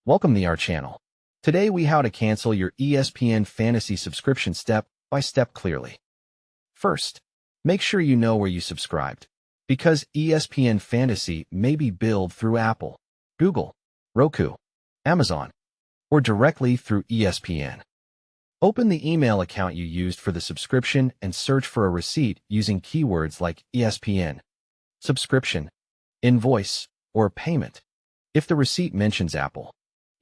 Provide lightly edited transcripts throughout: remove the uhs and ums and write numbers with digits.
Welcome to our channel. Today we how to cancel your ESPN Fantasy subscription step by step clearly. First, make sure you know where you subscribed, because ESPN Fantasy may be billed through Apple, Google, Roku, Amazon, or directly through ESPN. Open the email account you used for the subscription and search for a receipt using keywords like ESPN, subscription, invoice, or payment. If the receipt mentions Apple,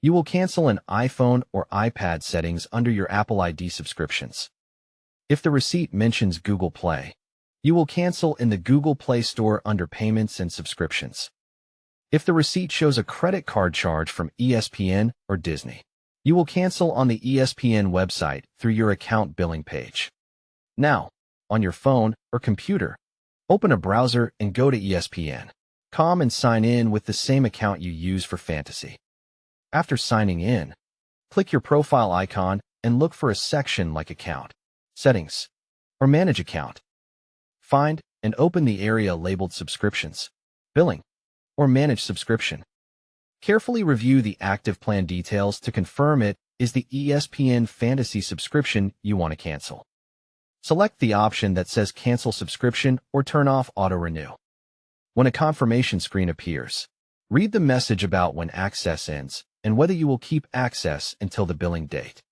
you will cancel an iPhone or iPad settings under your Apple ID subscriptions. If the receipt mentions Google Play, you will cancel in the Google Play Store under Payments and Subscriptions. If the receipt shows a credit card charge from ESPN or Disney, you will cancel on the ESPN website through your account billing page. Now, on your phone or computer, open a browser and go to ESPN.com and sign in with the same account you use for Fantasy. After signing in, click your profile icon and look for a section like Account, Settings, or Manage Account. Find and open the area labeled Subscriptions, Billing, or Manage Subscription. Carefully review the active plan details to confirm it is the ESPN Fantasy subscription you want to cancel. Select the option that says Cancel Subscription or turn off Auto Renew. When a confirmation screen appears, read the message about when access ends and whether you will keep access until the billing date.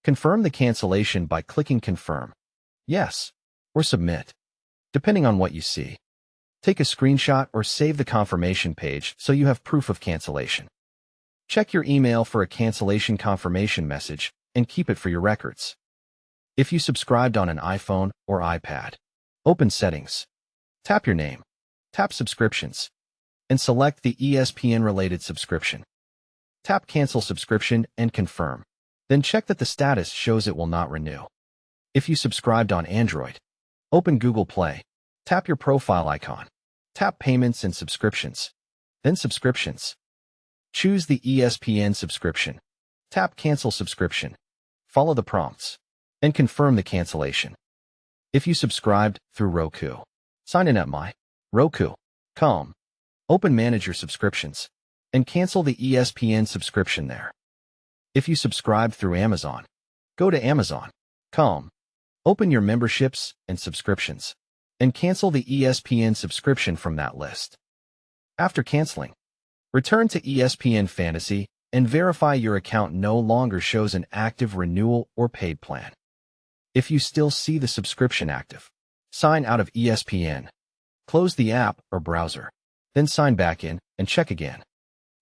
Confirm the cancellation by clicking Confirm, Yes, or Submit, depending on what you see. Take a screenshot or save the confirmation page so you have proof of cancellation. Check your email for a cancellation confirmation message and keep it for your records. If you subscribed on an iPhone or iPad, open Settings, tap your name, tap Subscriptions, and select the ESPN-related subscription. Tap Cancel Subscription and confirm. Then check that the status shows it will not renew. If you subscribed on Android, open Google Play, tap your profile icon, tap Payments and Subscriptions, then Subscriptions. Choose the ESPN subscription, tap Cancel Subscription, follow the prompts, and confirm the cancellation. If you subscribed through Roku, sign in at my.roku.com, open Manage Your Subscriptions, and cancel the ESPN subscription there. If you subscribed through Amazon, go to Amazon.com, open your memberships and subscriptions, and cancel the ESPN subscription from that list. After canceling, return to ESPN Fantasy and verify your account no longer shows an active renewal or paid plan. If you still see the subscription active, sign out of ESPN, close the app or browser, then sign back in and check again.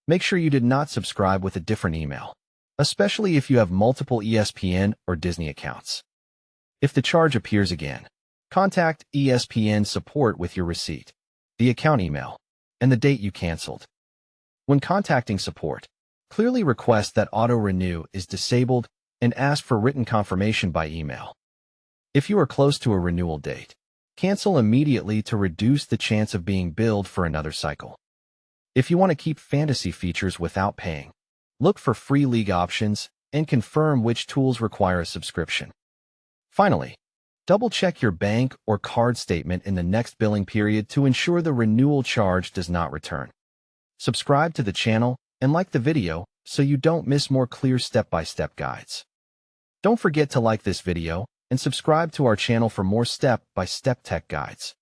Make sure you did not subscribe with a different email, especially if you have multiple ESPN or Disney accounts. If the charge appears again, contact ESPN support with your receipt, the account email, and the date you canceled. When contacting support, clearly request that auto renew is disabled and ask for written confirmation by email. If you are close to a renewal date, cancel immediately to reduce the chance of being billed for another cycle. If you want to keep fantasy features without paying, look for free league options and confirm which tools require a subscription. Finally, double-check your bank or card statement in the next billing period to ensure the renewal charge does not return. Subscribe to the channel and like the video so you don't miss more clear step-by-step guides. Don't forget to like this video and subscribe to our channel for more step-by-step tech guides.